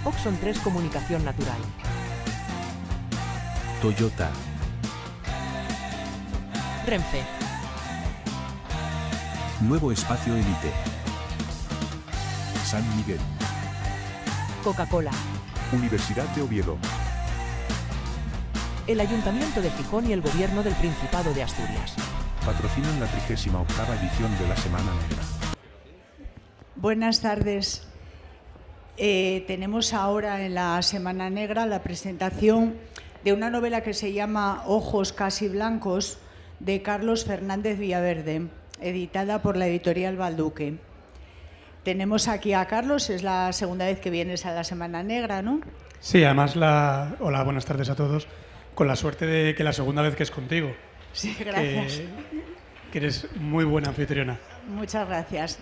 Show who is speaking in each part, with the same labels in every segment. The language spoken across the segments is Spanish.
Speaker 1: Oxon 3 Comunicación Natural.
Speaker 2: Toyota.
Speaker 1: Renfe.
Speaker 2: Nuevo Espacio Elite. San Miguel.
Speaker 1: Coca-Cola.
Speaker 2: Universidad de Oviedo.
Speaker 1: El Ayuntamiento de Gijón y el Gobierno del Principado de Asturias.
Speaker 2: Patrocinan la 38ª edición de la Semana Negra.
Speaker 3: Buenas tardes. Tenemos ahora en la Semana Negra la presentación de una novela que se llama Ojos casi blancos, de Carlos Fernández Villaverde, editada por la editorial Balduque. Tenemos aquí a Carlos, es la segunda vez que vienes a la Semana Negra, ¿no?
Speaker 4: Sí, además, hola, buenas tardes a todos, con la suerte de que la segunda vez que es contigo.
Speaker 3: Sí, gracias.
Speaker 4: Que eres muy buena anfitriona.
Speaker 3: Muchas gracias.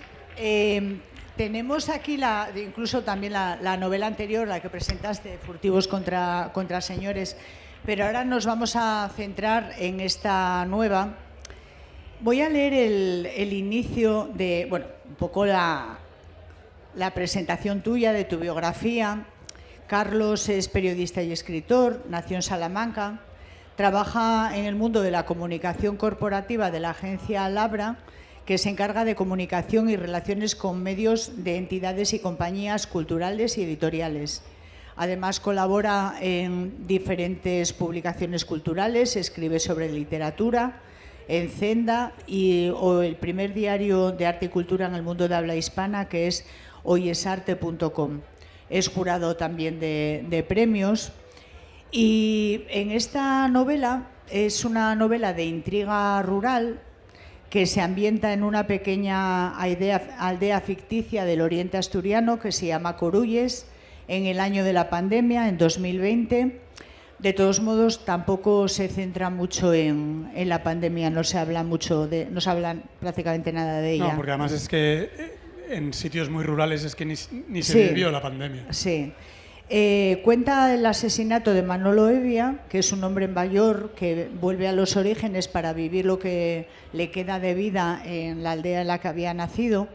Speaker 3: Tenemos aquí incluso también la novela anterior, la que presentaste, Furtivos contra señores, pero ahora nos vamos a centrar en esta nueva. Voy a leer el inicio de, un poco la presentación tuya, de tu biografía. Carlos es periodista y escritor, nació en Salamanca, trabaja en el mundo de la comunicación corporativa de la agencia Labra, que se encarga de comunicación y relaciones con medios de entidades y compañías culturales y editoriales. Además, colabora en diferentes publicaciones culturales, escribe sobre literatura, en Zenda o el primer diario de arte y cultura en el mundo de habla hispana, que es hoyesarte.com. Es jurado también de premios. Y en esta novela, es una novela de intriga rural que se ambienta en una pequeña aldea ficticia del oriente asturiano que se llama Corulles, en el año de la pandemia, en 2020. De todos modos, tampoco se centra mucho en la pandemia, no se habla prácticamente nada de ella.
Speaker 4: No, porque además es que en sitios muy rurales es que ni se vivió la pandemia.
Speaker 3: Sí. Cuenta el asesinato de Manolo Evia, que es un hombre mayor que vuelve a los orígenes para vivir lo que le queda de vida en la aldea en la que había nacido,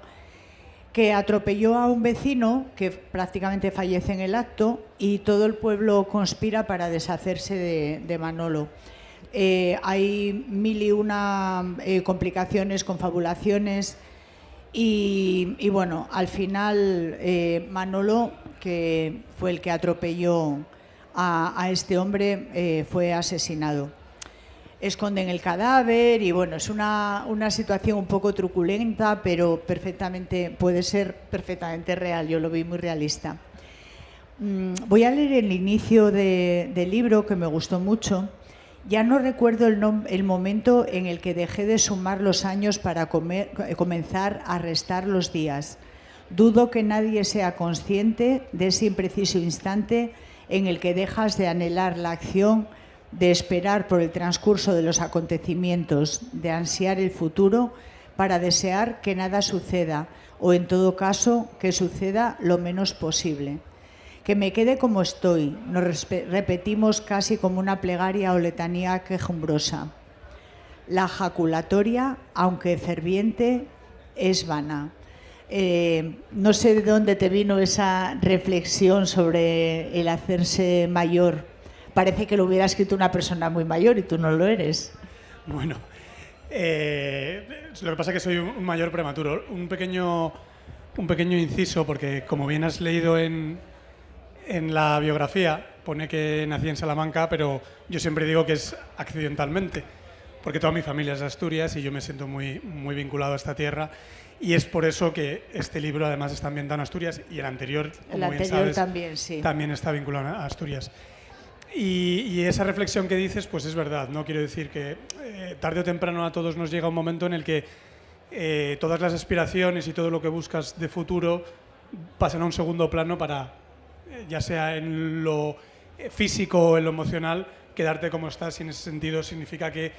Speaker 3: que atropelló a un vecino que prácticamente fallece en el acto y todo el pueblo conspira para deshacerse de Manolo. Hay mil y una complicaciones, confabulaciones y bueno, al final Manolo, que fue el que atropelló a este hombre, fue asesinado. Esconden el cadáver y bueno, es una situación un poco truculenta, pero puede ser perfectamente real. Yo lo vi muy realista. Voy a leer el inicio del libro, que me gustó mucho. Ya no recuerdo el momento en el que dejé de sumar los años para comenzar a restar los días. Dudo que nadie sea consciente de ese impreciso instante en el que dejas de anhelar la acción, de esperar por el transcurso de los acontecimientos, de ansiar el futuro para desear que nada suceda o, en todo caso, que suceda lo menos posible. Que me quede como estoy, nos repetimos casi como una plegaria o letanía quejumbrosa. La jaculatoria, aunque ferviente, es vana. No sé de dónde te vino esa reflexión sobre el hacerse mayor. Parece que lo hubiera escrito una persona muy mayor y tú no lo eres.
Speaker 4: Bueno, lo que pasa es que soy un mayor prematuro. Un pequeño inciso, porque como bien has leído en la biografía, pone que nací en Salamanca, pero yo siempre digo que es accidentalmente, porque toda mi familia es de Asturias y yo me siento muy, muy vinculado a esta tierra. Y es por eso que este libro además está ambientado en Asturias y el anterior, como bien sabes,
Speaker 3: también, sí.
Speaker 4: También está vinculado a Asturias. Y esa reflexión que dices, pues es verdad, ¿no? Quiero decir que tarde o temprano a todos nos llega un momento en el que todas las aspiraciones y todo lo que buscas de futuro pasan a un segundo plano para, ya sea en lo físico o en lo emocional, quedarte como estás, y en ese sentido significa que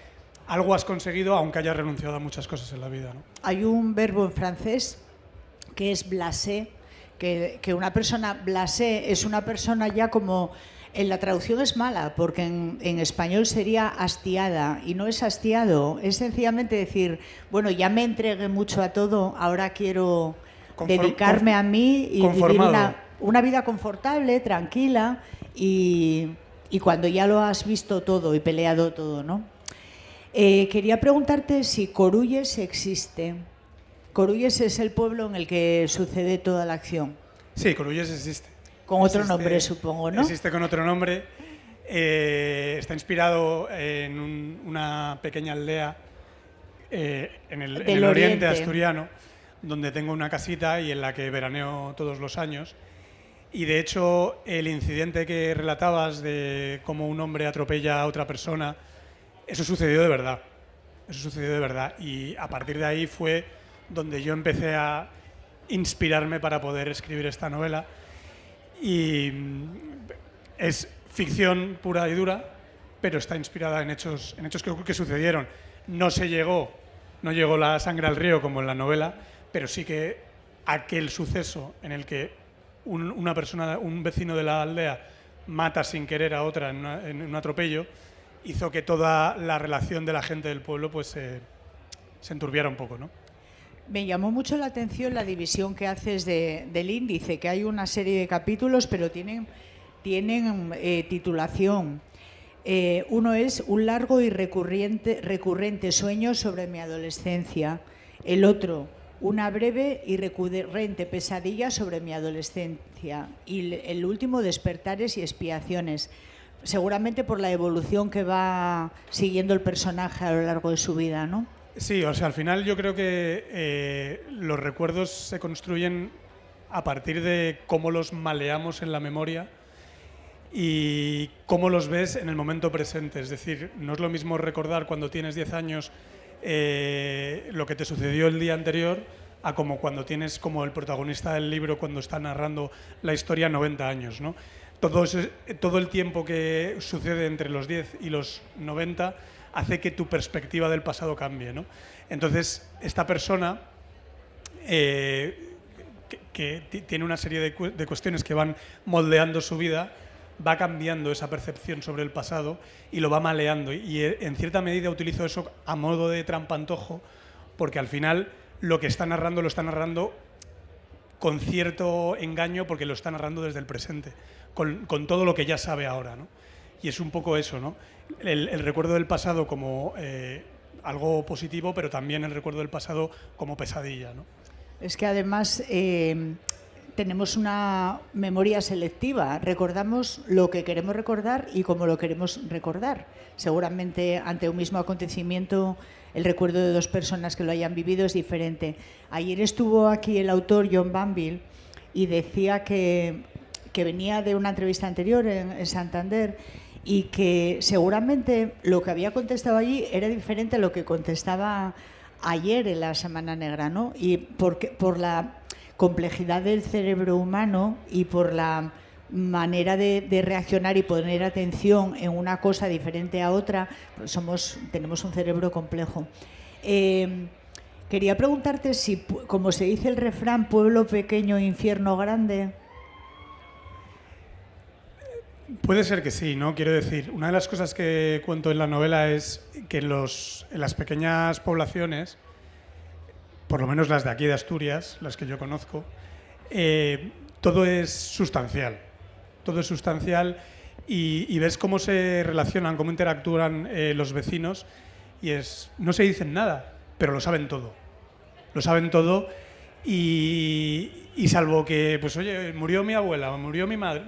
Speaker 4: algo has conseguido, aunque hayas renunciado a muchas cosas en la vida, ¿no?
Speaker 3: Hay un verbo en francés que es blasé, que una persona blasé es una persona ya como... En la traducción es mala, porque en español sería hastiada, y no es hastiado, es sencillamente decir, bueno, ya me entregué mucho a todo, ahora quiero dedicarme a mí y vivir una vida confortable, tranquila y cuando ya lo has visto todo y peleado todo, ¿no? Quería preguntarte si Corulles existe. Corulles es el pueblo en el que sucede toda la acción.
Speaker 4: Sí, Corulles existe.
Speaker 3: Con otro nombre, supongo, ¿no?
Speaker 4: Existe con otro nombre. Está inspirado en una pequeña aldea en el oriente asturiano, donde tengo una casita y en la que veraneo todos los años. Y de hecho, el incidente que relatabas de cómo un hombre atropella a otra persona, eso sucedió de verdad. Eso sucedió de verdad. Y a partir de ahí fue donde yo empecé a inspirarme para poder escribir esta novela. Y es ficción pura y dura, pero está inspirada en hechos que sucedieron. No llegó la sangre al río como en la novela, pero sí que aquel suceso en el que un vecino de la aldea mata sin querer a otra en un atropello, hizo que toda la relación de la gente del pueblo pues se enturbiara un poco, ¿no?
Speaker 3: Me llamó mucho la atención la división que haces del índice, que hay una serie de capítulos, pero tienen titulación. Uno es un largo y recurrente sueño sobre mi adolescencia. El otro, una breve y recurrente pesadilla sobre mi adolescencia. Y el último, despertares y expiaciones. Seguramente por la evolución que va siguiendo el personaje a lo largo de su vida, ¿no?
Speaker 4: Sí, o sea, al final yo creo que los recuerdos se construyen a partir de cómo los maleamos en la memoria y cómo los ves en el momento presente. Es decir, no es lo mismo recordar cuando tienes 10 años lo que te sucedió el día anterior a como cuando tienes como el protagonista del libro cuando está narrando la historia 90 años, ¿no? Todo el tiempo que sucede entre los 10 y los 90 hace que tu perspectiva del pasado cambie, ¿no? Entonces, esta persona que tiene una serie de cuestiones que van moldeando su vida, va cambiando esa percepción sobre el pasado y lo va maleando. Y en cierta medida utilizo eso a modo de trampantojo, porque al final lo que está narrando lo está narrando con cierto engaño, porque lo está narrando desde el presente, con todo lo que ya sabe ahora, ¿no? Y es un poco eso, ¿no? El recuerdo del pasado como algo positivo, pero también el recuerdo del pasado como pesadilla, ¿no?
Speaker 3: Es que además tenemos una memoria selectiva. Recordamos lo que queremos recordar y cómo lo queremos recordar. Seguramente ante un mismo acontecimiento el recuerdo de dos personas que lo hayan vivido es diferente. Ayer estuvo aquí el autor John Banville y decía que venía de una entrevista anterior en Santander y que seguramente lo que había contestado allí era diferente a lo que contestaba ayer en la Semana Negra, ¿no? Y por la complejidad del cerebro humano y por la manera de reaccionar y poner atención en una cosa diferente a otra, pues tenemos un cerebro complejo. Quería preguntarte si, como se dice el refrán, pueblo pequeño, infierno grande.
Speaker 4: Puede ser que sí, ¿no? Quiero decir, una de las cosas que cuento en la novela es que en las pequeñas poblaciones, por lo menos las de aquí de Asturias, las que yo conozco, todo es sustancial. Todo es sustancial y ves cómo se relacionan, cómo interactúan los vecinos y no se dicen nada, pero lo saben todo. Lo saben todo y salvo que, pues oye, murió mi abuela, murió mi madre,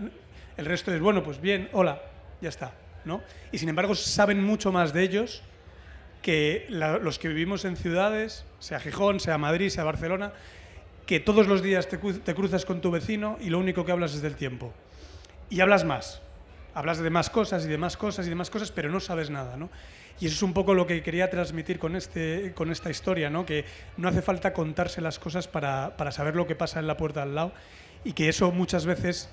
Speaker 4: el resto es, bueno, pues bien, hola, ya está, ¿no? Y sin embargo saben mucho más de ellos que los que vivimos en ciudades, sea Gijón, sea Madrid, sea Barcelona, que todos los días te cruzas con tu vecino y lo único que hablas es del tiempo. Y hablas más. Hablas de más cosas y de más cosas y de más cosas, pero no sabes nada, ¿no? Y eso es un poco lo que quería transmitir con esta historia, ¿no? Que no hace falta contarse las cosas para saber lo que pasa en la puerta al lado y que eso muchas veces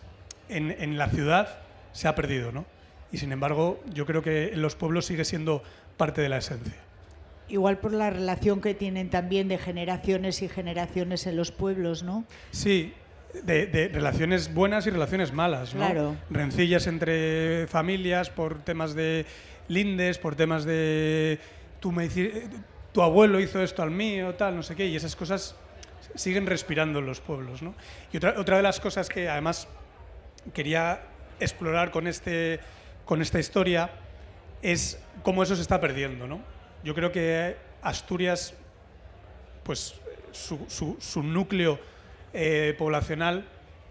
Speaker 4: en la ciudad se ha perdido, ¿no? Y sin embargo, yo creo que en los pueblos sigue siendo parte de la esencia.
Speaker 3: Igual por la relación que tienen también de generaciones y generaciones en los pueblos, ¿no?
Speaker 4: Sí, de relaciones buenas y relaciones malas, ¿no?
Speaker 3: Claro.
Speaker 4: Rencillas entre familias por temas de lindes, por temas de tu abuelo hizo esto al mío, tal, no sé qué, y esas cosas siguen respirando en los pueblos, ¿no? Y otra de las cosas que además quería explorar con esta historia es cómo eso se está perdiendo, ¿no? Yo creo que Asturias, pues su núcleo poblacional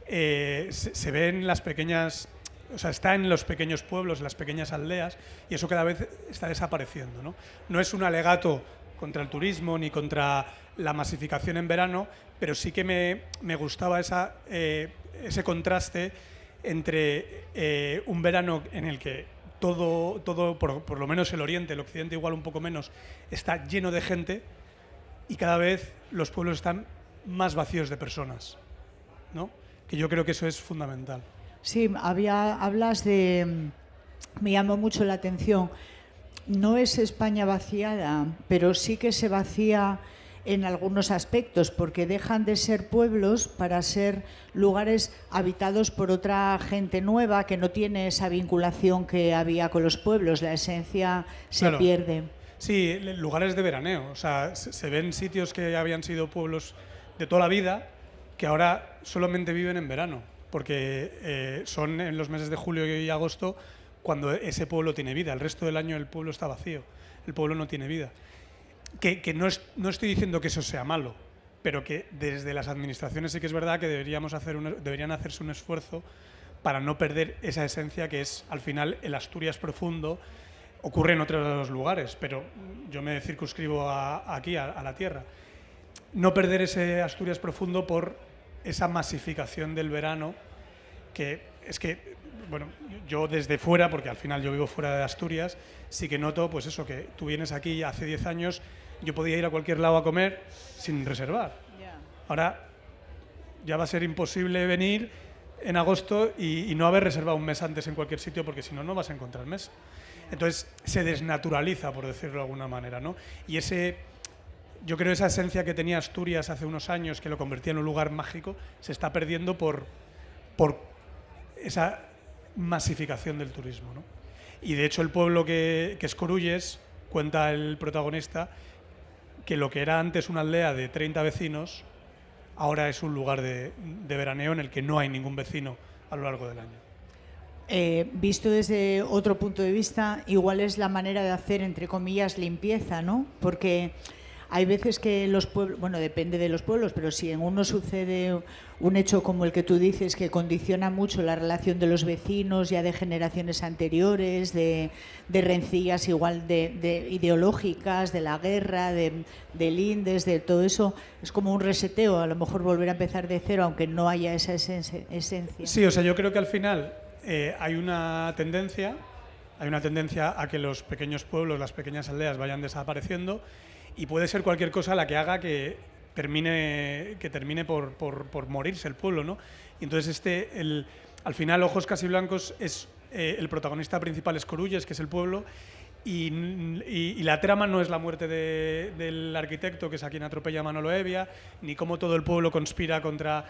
Speaker 4: se ve en las pequeñas, o sea, está en los pequeños pueblos, en las pequeñas aldeas, y eso cada vez está desapareciendo, ¿no? No es un alegato contra el turismo ni contra la masificación en verano, pero sí que me gustaba ese contraste entre un verano en el que todo por lo menos el oriente, el occidente igual un poco menos, está lleno de gente, y cada vez los pueblos están más vacíos de personas, ¿no? Que yo creo que eso es fundamental.
Speaker 3: Sí, hablas de... Me llamó mucho la atención. No es España vaciada, pero sí que se vacía en algunos aspectos, porque dejan de ser pueblos para ser lugares habitados por otra gente nueva que no tiene esa vinculación que había con los pueblos. La esencia se pierde.
Speaker 4: Sí, lugares de veraneo. O sea, se ven sitios que habían sido pueblos de toda la vida que ahora solamente viven en verano, porque son en los meses de julio y agosto cuando ese pueblo tiene vida. El resto del año el pueblo está vacío, el pueblo no tiene vida. Que no estoy diciendo que eso sea malo, pero que desde las administraciones sí que es verdad que deberían hacerse un esfuerzo para no perder esa esencia que es, al final, el Asturias profundo. Ocurre en otros lugares, pero yo me circunscribo aquí, a la tierra. No perder ese Asturias profundo por esa masificación del verano, que es que, bueno, yo desde fuera, porque al final yo vivo fuera de Asturias, sí que noto, pues eso, que tú vienes aquí hace 10 años, yo podía ir a cualquier lado a comer sin reservar. Ahora ya va a ser imposible venir en agosto y no haber reservado un mes antes en cualquier sitio, porque si no, no vas a encontrar mesa. Entonces se desnaturaliza, por decirlo de alguna manera, ¿no? Y yo creo esa esencia que tenía Asturias hace unos años, que lo convertía en un lugar mágico, se está perdiendo por esa masificación del turismo, ¿no? Y de hecho el pueblo que es Corulles, cuenta el protagonista, que lo que era antes una aldea de 30 vecinos, ahora es un lugar de veraneo en el que no hay ningún vecino a lo largo del año.
Speaker 3: Visto desde otro punto de vista, igual es la manera de hacer, entre comillas, limpieza, ¿no? Porque hay veces que los pueblos, bueno, depende de los pueblos, pero si en uno sucede un hecho como el que tú dices, que condiciona mucho la relación de los vecinos ya de generaciones anteriores, de rencillas igual de ideológicas, de la guerra, del Indes, de todo eso, es como un reseteo, a lo mejor volver a empezar de cero, aunque no haya esa esencia.
Speaker 4: Sí, o sea, yo creo que al final hay una tendencia a que los pequeños pueblos, las pequeñas aldeas vayan desapareciendo, y puede ser cualquier cosa la que haga que termine por morirse el pueblo, ¿no? Y entonces al final Ojos Casi Blancos es el protagonista principal es Corulles, que es el pueblo, y la trama no es la muerte del arquitecto, que es a quien atropella Manolo Evia, ni cómo todo el pueblo conspira contra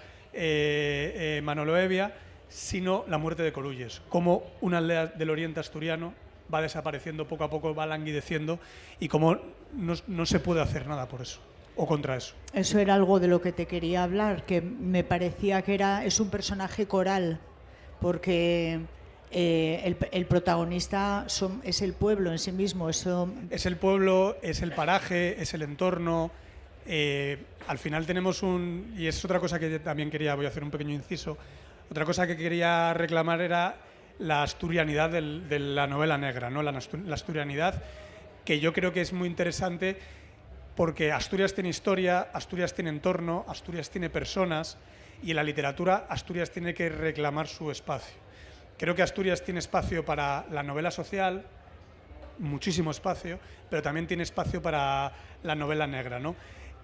Speaker 4: Manolo Evia, sino la muerte de Corulles, cómo una aldea del oriente asturiano va desapareciendo poco a poco, va languideciendo, y cómo no se puede hacer nada por eso o contra eso.
Speaker 3: Eso era algo de lo que te quería hablar, que me parecía que es un personaje coral, porque el protagonista es el pueblo en sí mismo.
Speaker 4: Es el pueblo, es el paraje, es el entorno. Al final tenemos y es otra cosa que también voy a hacer un pequeño inciso, otra cosa que quería reclamar era la asturianidad de la novela negra, ¿no? La asturianidad, que yo creo que es muy interesante, porque Asturias tiene historia, Asturias tiene entorno, Asturias tiene personas, y en la literatura Asturias tiene que reclamar su espacio. Creo que Asturias tiene espacio para la novela social, muchísimo espacio, pero también tiene espacio para la novela negra, ¿no?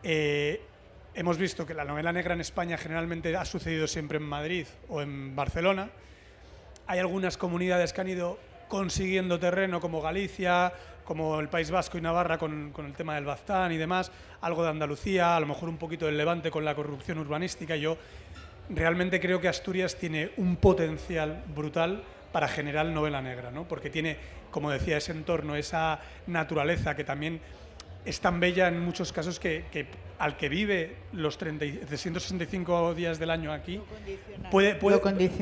Speaker 4: Hemos visto que la novela negra en España generalmente ha sucedido siempre en Madrid o en Barcelona. Hay algunas comunidades que han ido consiguiendo terreno, como Galicia, como el País Vasco y Navarra con el tema del Baztán y demás, algo de Andalucía, a lo mejor un poquito del Levante con la corrupción urbanística. Yo realmente creo que Asturias tiene un potencial brutal para generar novela negra, ¿no? Porque tiene, como decía, ese entorno, esa naturaleza que también es tan bella en muchos casos que al que vive los 365 días del año aquí puede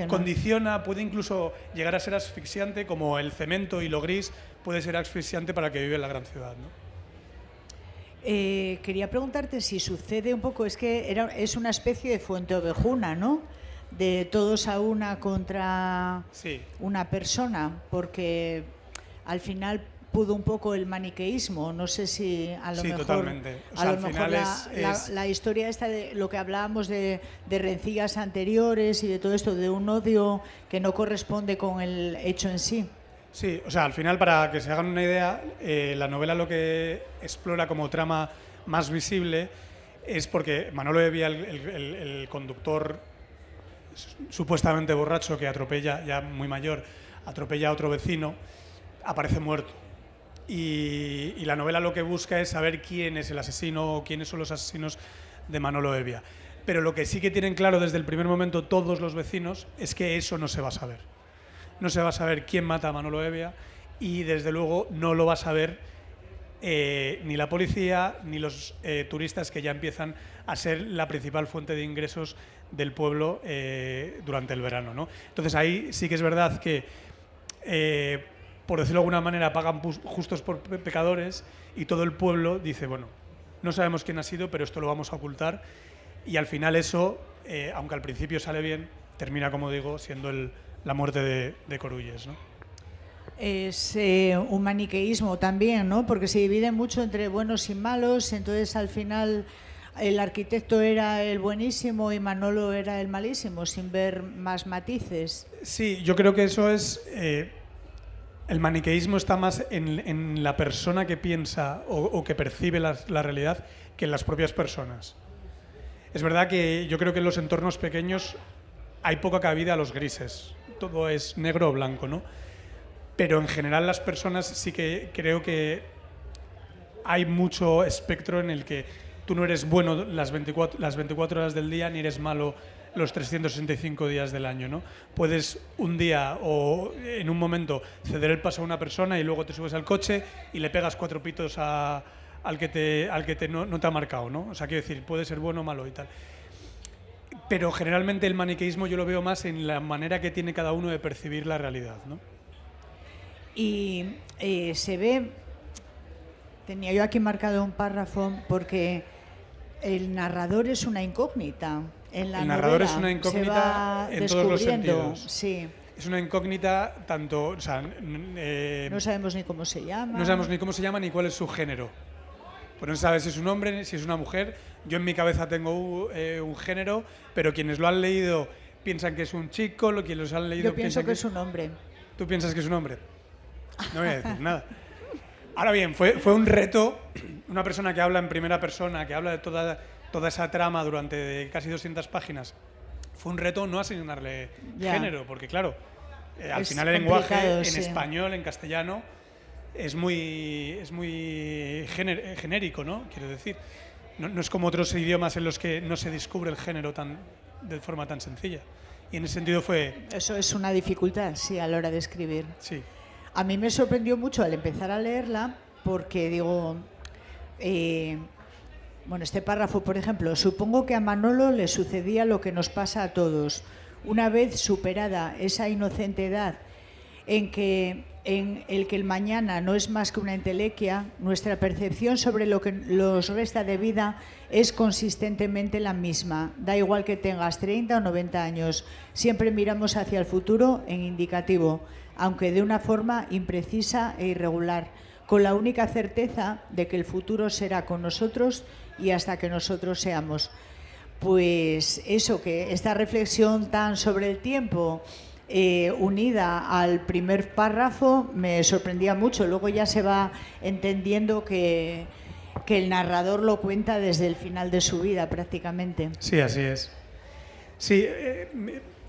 Speaker 4: condiciona, puede incluso llegar a ser asfixiante, como el cemento y lo gris puede ser asfixiante para el que vive en la gran ciudad, ¿no?
Speaker 3: Quería preguntarte si sucede un poco, es que es una especie de fuente ovejuna, ¿no? De todos a una contra una persona, porque al final pudo un poco el maniqueísmo, no sé si a lo mejor,
Speaker 4: totalmente. O sea,
Speaker 3: a lo mejor la historia esta de lo que hablábamos de rencillas anteriores y de todo esto, de un odio que no corresponde con el hecho en sí.
Speaker 4: Sí, o sea, al final, para que se hagan una idea, la novela lo que explora como trama más visible es porque Manolo Hevia, el conductor supuestamente borracho que atropella, ya muy mayor, atropella a otro vecino, aparece muerto. Y la novela lo que busca es saber quién es el asesino o quiénes son los asesinos de Manolo Hevia. Pero lo que sí que tienen claro desde el primer momento todos los vecinos es que eso no se va a saber. No se va a saber quién mata a Manolo Hevia y desde luego no lo va a saber ni la policía ni los turistas, que ya empiezan a ser la principal fuente de ingresos del pueblo durante el verano, ¿no? Entonces ahí sí que es verdad que por decirlo de alguna manera, pagan justos por pecadores y todo el pueblo dice, bueno, no sabemos quién ha sido, pero esto lo vamos a ocultar. Y al final eso, aunque al principio sale bien, termina, como digo, siendo la muerte de Corulles, ¿no?
Speaker 3: Es un maniqueísmo también, ¿no? Porque se divide mucho entre buenos y malos, entonces al final el arquitecto era el buenísimo y Manolo era el malísimo, sin ver más matices.
Speaker 4: Sí, yo creo que eso es... el maniqueísmo está más en la persona que piensa o que percibe la realidad que en las propias personas. Es verdad que yo creo que en los entornos pequeños hay poca cabida a los grises. Todo es negro o blanco, ¿no? Pero en general las personas sí que creo que hay mucho espectro en el que tú no eres bueno las 24 horas del día ni eres malo los 365 días del año, ¿no? Puedes un día o en un momento ceder el paso a una persona y luego te subes al coche y le pegas 4 pitos al que no te ha marcado, ¿no? O sea, quiero decir, puede ser bueno o malo y tal. Pero generalmente el maniqueísmo yo lo veo más en la manera que tiene cada uno de percibir la realidad, ¿no?
Speaker 3: Y se ve, tenía yo aquí marcado un párrafo, porque el narrador es una incógnita. El
Speaker 4: narrador es una incógnita en todos los sentidos.
Speaker 3: Sí.
Speaker 4: Es una incógnita tanto... O sea,
Speaker 3: no sabemos ni cómo se llama.
Speaker 4: No sabemos ni cómo se llama ni cuál es su género. Pues no se sabe si es un hombre, si es una mujer. Yo en mi cabeza tengo un género, pero quienes lo han leído piensan que es un chico, quienes los han leído
Speaker 3: yo pienso que es un hombre.
Speaker 4: ¿Tú piensas que es un hombre? No voy a decir nada. Ahora bien, fue un reto, una persona que habla en primera persona, que habla de toda esa trama durante casi 200 páginas, fue un reto no asignarle género, porque claro, al final el lenguaje en español, en castellano, es muy genérico, ¿no? Quiero decir, no es como otros idiomas en los que no se descubre el género de forma tan sencilla. Y en ese sentido fue...
Speaker 3: Eso es una dificultad, sí, a la hora de escribir.
Speaker 4: Sí.
Speaker 3: A mí me sorprendió mucho al empezar a leerla, porque digo... bueno, este párrafo, por ejemplo, supongo que a Manolo le sucedía lo que nos pasa a todos. Una vez superada esa inocente edad en el que el mañana no es más que una entelequia, nuestra percepción sobre lo que nos resta de vida es consistentemente la misma. Da igual que tengas 30 o 90 años. Siempre miramos hacia el futuro en indicativo, aunque de una forma imprecisa e irregular, con la única certeza de que el futuro será con nosotros y hasta que nosotros seamos. Pues eso, que esta reflexión tan sobre el tiempo, unida al primer párrafo, me sorprendía mucho. Luego ya se va entendiendo que el narrador lo cuenta desde el final de su vida prácticamente.
Speaker 4: Sí, así es. Sí,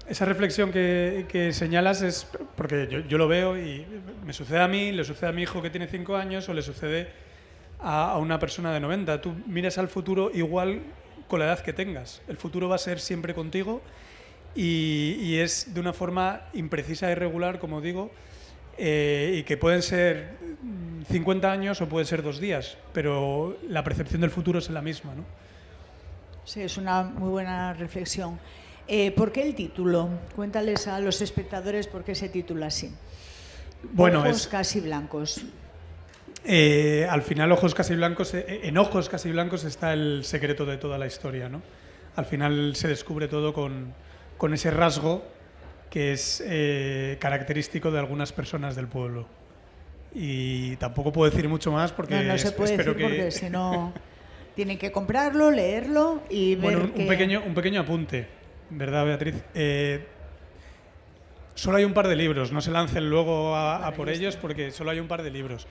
Speaker 4: esa reflexión que señalas es porque yo lo veo y me sucede a mí, le sucede a mi hijo que tiene 5 años o le sucede a una persona de 90. Tú miras al futuro igual con la edad que tengas. El futuro va a ser siempre contigo y es de una forma imprecisa e irregular, como digo, y que pueden ser 50 años o puede ser 2 días, pero la percepción del futuro es la misma, ¿no?
Speaker 3: Sí, es una muy buena reflexión. ¿Por qué el título? Cuéntales a los espectadores por qué se titula así.
Speaker 4: Bueno,
Speaker 3: Ojos casi blancos.
Speaker 4: Al final, Ojos casi blancos, en Ojos casi blancos está el secreto de toda la historia, ¿no? Al final se descubre todo con ese rasgo que es característico de algunas personas del pueblo. Y tampoco puedo decir mucho más porque
Speaker 3: no se puede
Speaker 4: espero
Speaker 3: decir
Speaker 4: que...
Speaker 3: porque si no tienen que comprarlo, leerlo y ver
Speaker 4: bueno, un pequeño apunte, ¿verdad, Beatriz? Solo hay un par de libros, no se lancen luego a por ellos porque solo hay un par de libros.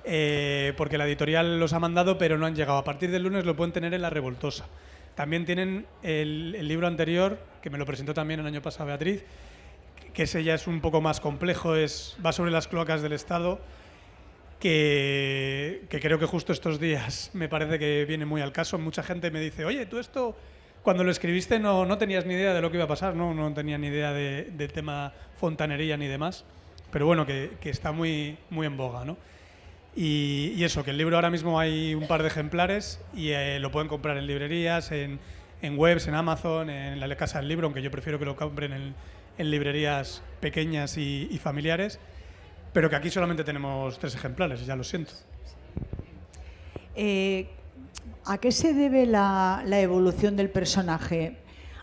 Speaker 4: Porque la editorial los ha mandado pero no han llegado. A partir del lunes lo pueden tener en La Revoltosa. También tienen el libro anterior, que me lo presentó también el año pasado Beatriz, que ese ya es un poco más complejo, va sobre las cloacas del Estado, que creo que justo estos días me parece que viene muy al caso. Mucha gente me dice, oye, tú esto, cuando lo escribiste no tenías ni idea de lo que iba a pasar, no tenía ni idea del tema fontanería ni demás, pero bueno, que está muy, muy en boga, ¿no? Y eso, que el libro ahora mismo hay un par de ejemplares y lo pueden comprar en librerías, en webs, en Amazon, en la Casa del Libro, aunque yo prefiero que lo compren en librerías pequeñas y familiares, pero que aquí solamente tenemos 3 ejemplares, ya lo siento.
Speaker 3: ¿A qué se debe la evolución del personaje?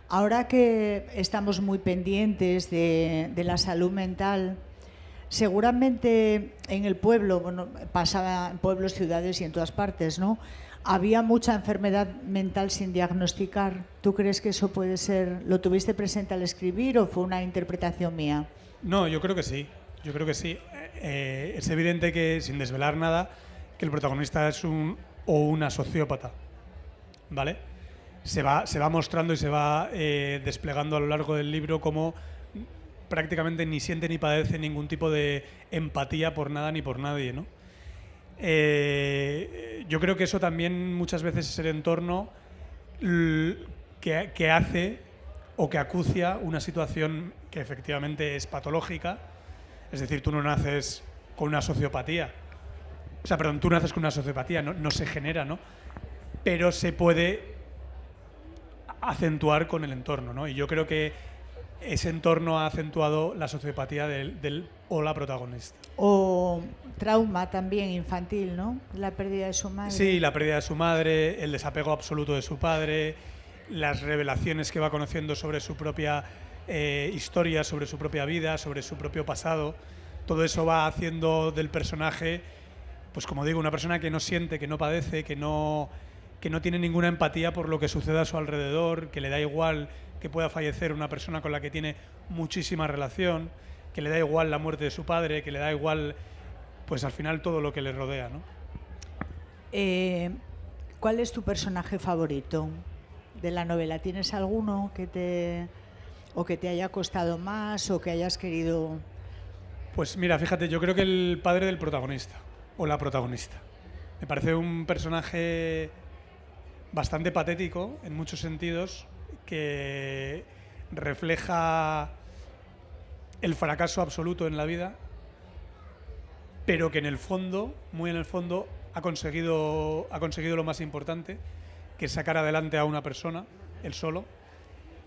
Speaker 3: Ahora que estamos muy pendientes de la salud mental, seguramente en el pueblo, bueno, pasaba en pueblos, ciudades y en todas partes, ¿no? Había mucha enfermedad mental sin diagnosticar. ¿Tú crees que eso puede ser, lo tuviste presente al escribir o fue una interpretación mía?
Speaker 4: No, yo creo que sí. Yo creo que sí. Es evidente que, sin desvelar nada, que el protagonista es una sociópata, ¿vale? Se va mostrando y se va desplegando a lo largo del libro como prácticamente ni siente ni padece ningún tipo de empatía por nada ni por nadie, ¿no? Yo creo que eso también muchas veces es el entorno que hace o que acucia una situación que efectivamente es patológica. Es decir, tú no naces con una sociopatía. O sea, perdón, tú naces con una sociopatía, no se genera, ¿no? Pero se puede acentuar con el entorno, ¿no? Y yo creo que ese entorno ha acentuado la sociopatía del o la protagonista.
Speaker 3: O trauma también infantil, ¿no? La pérdida de su madre.
Speaker 4: Sí, la pérdida de su madre, el desapego absoluto de su padre, las revelaciones que va conociendo sobre su propia historia, sobre su propia vida, sobre su propio pasado. Todo eso va haciendo del personaje, pues como digo, una persona que no siente, que no padece, que no tiene ninguna empatía por lo que sucede a su alrededor, que le da igual que pueda fallecer una persona con la que tiene muchísima relación, que le da igual la muerte de su padre, que le da igual, pues al final todo lo que le rodea, ¿no?
Speaker 3: ¿Cuál es tu personaje favorito de la novela? ¿Tienes alguno que te haya costado más o que hayas querido...?
Speaker 4: Pues mira, fíjate, yo creo que el padre del protagonista, o la protagonista. Me parece un personaje bastante patético en muchos sentidos, que refleja el fracaso absoluto en la vida, pero que en el fondo, muy en el fondo, ha conseguido lo más importante, que es sacar adelante a una persona, él solo,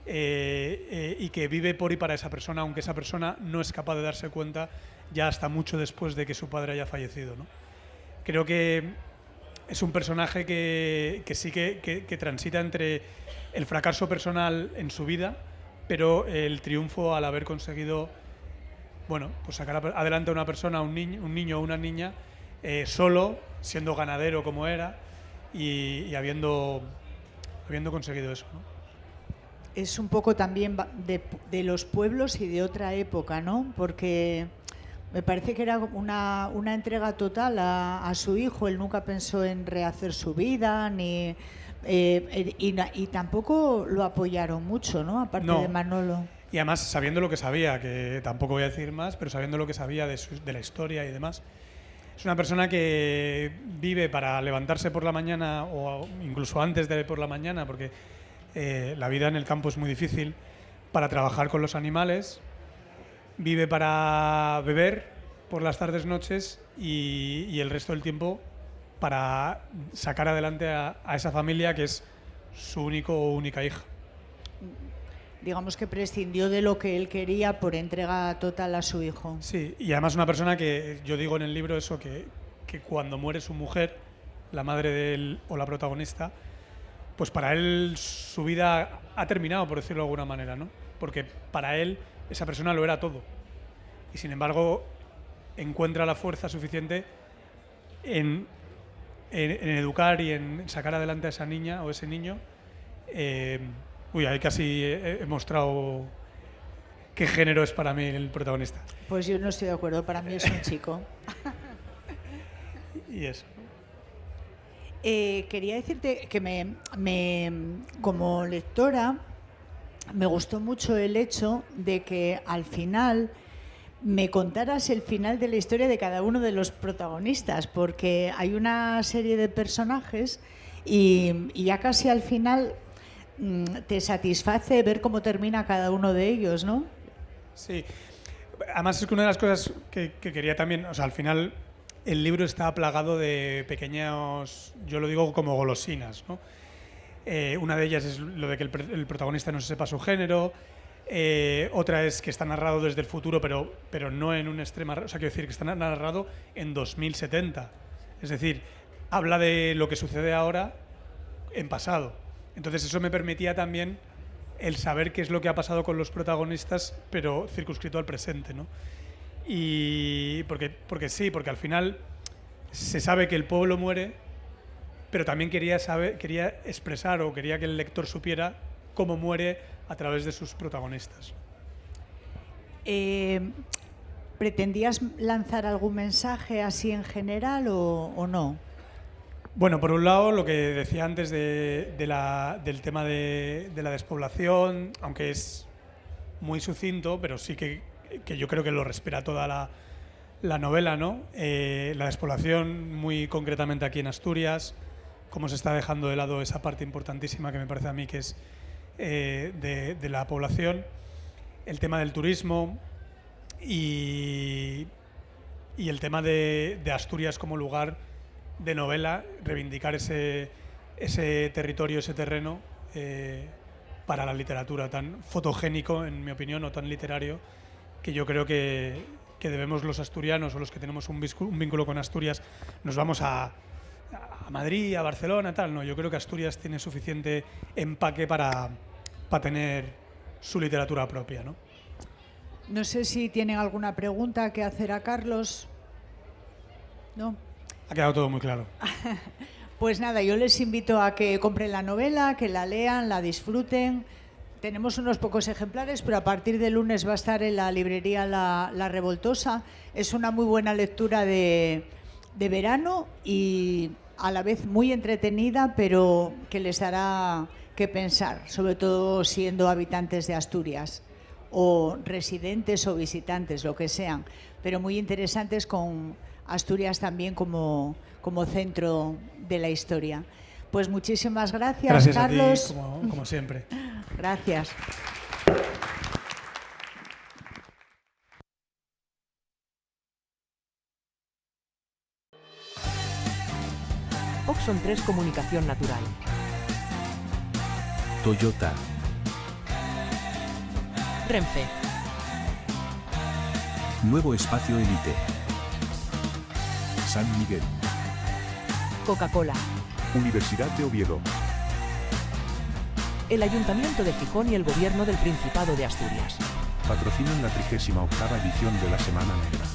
Speaker 4: y que vive por y para esa persona, aunque esa persona no es capaz de darse cuenta ya hasta mucho después de que su padre haya fallecido, ¿no? Creo que es un personaje que sí que transita entre el fracaso personal en su vida, pero el triunfo al haber conseguido, bueno, pues sacar adelante a una persona, un niño o una niña, solo, siendo ganadero como era y habiendo conseguido eso, ¿no?
Speaker 3: Es un poco también de los pueblos y de otra época, ¿no? Porque me parece que era una entrega total a su hijo. Él nunca pensó en rehacer su vida, y tampoco lo apoyaron mucho, ¿no? Aparte de Manolo.
Speaker 4: Y además sabiendo lo que sabía, que tampoco voy a decir más, pero sabiendo lo que sabía de la historia y demás. Es una persona que vive para levantarse por la mañana o incluso antes de por la mañana, porque la vida en el campo es muy difícil, para trabajar con los animales, vive para beber por las tardes, noches y el resto del tiempo para sacar adelante a esa familia que es su único o única hija.
Speaker 3: Digamos que prescindió de lo que él quería por entrega total a su hijo.
Speaker 4: Sí, y además una persona que yo digo en el libro eso, que cuando muere su mujer, la madre de él o la protagonista, pues para él su vida ha terminado, por decirlo de alguna manera, ¿no? Porque para él esa persona lo era todo. Y sin embargo encuentra la fuerza suficiente en educar y en sacar adelante a esa niña o ese niño. Ahí casi he mostrado qué género es para mí el protagonista.
Speaker 3: Pues yo no estoy de acuerdo, para mí es un chico.
Speaker 4: Y eso.
Speaker 3: Quería decirte que como lectora me gustó mucho el hecho de que al final me contaras el final de la historia de cada uno de los protagonistas, porque hay una serie de personajes y ya casi al final te satisface ver cómo termina cada uno de ellos, ¿no?
Speaker 4: Sí, además es que una de las cosas que quería también, o sea, al final el libro está plagado de pequeños, yo lo digo como golosinas, ¿no? Una de ellas es lo de que el protagonista no se sepa su género. Otra es que está narrado desde el futuro, pero no en un extremo, o sea, quiero decir que está narrado en 2070. Es decir, habla de lo que sucede ahora en pasado. Entonces eso me permitía también el saber qué es lo que ha pasado con los protagonistas, pero circunscrito al presente, ¿no? Y porque al final se sabe que el pueblo muere, pero también quería expresar o quería que el lector supiera cómo muere a través de sus protagonistas.
Speaker 3: ¿Pretendías lanzar algún mensaje así en general o no?
Speaker 4: Bueno, por un lado, lo que decía antes del tema de la despoblación, aunque es muy sucinto, pero sí que yo creo que lo respira toda la novela, ¿no? La despoblación, muy concretamente aquí en Asturias, cómo se está dejando de lado esa parte importantísima que me parece a mí que es de la población, el tema del turismo y el tema de Asturias como lugar de novela, reivindicar ese territorio, ese terreno para la literatura, tan fotogénico, en mi opinión, o tan literario, que yo creo que debemos los asturianos o los que tenemos un vínculo con Asturias, nos vamos a Madrid, a Barcelona, tal. No, yo creo que Asturias tiene suficiente empaque para tener su literatura propia, ¿no?
Speaker 3: No sé si tienen alguna pregunta que hacer a Carlos. ¿No?
Speaker 4: Ha quedado todo muy claro.
Speaker 3: Pues nada, yo les invito a que compren la novela, que la lean, la disfruten. Tenemos unos pocos ejemplares, pero a partir del lunes va a estar en la librería La Revoltosa. Es una muy buena lectura de verano y a la vez muy entretenida, pero que les dará que pensar, sobre todo siendo habitantes de Asturias o residentes o visitantes, lo que sean, pero muy interesantes con Asturias también como centro de la historia. Pues muchísimas gracias, Carlos.
Speaker 4: A ti, como siempre.
Speaker 3: Gracias.
Speaker 1: Oxon 3 Comunicación Natural.
Speaker 2: Toyota.
Speaker 1: Renfe.
Speaker 2: Nuevo espacio Elite. San Miguel.
Speaker 1: Coca-Cola.
Speaker 2: Universidad de Oviedo.
Speaker 1: El Ayuntamiento de Gijón y el Gobierno del Principado de Asturias.
Speaker 2: Patrocinan la 38ª edición de la Semana Negra.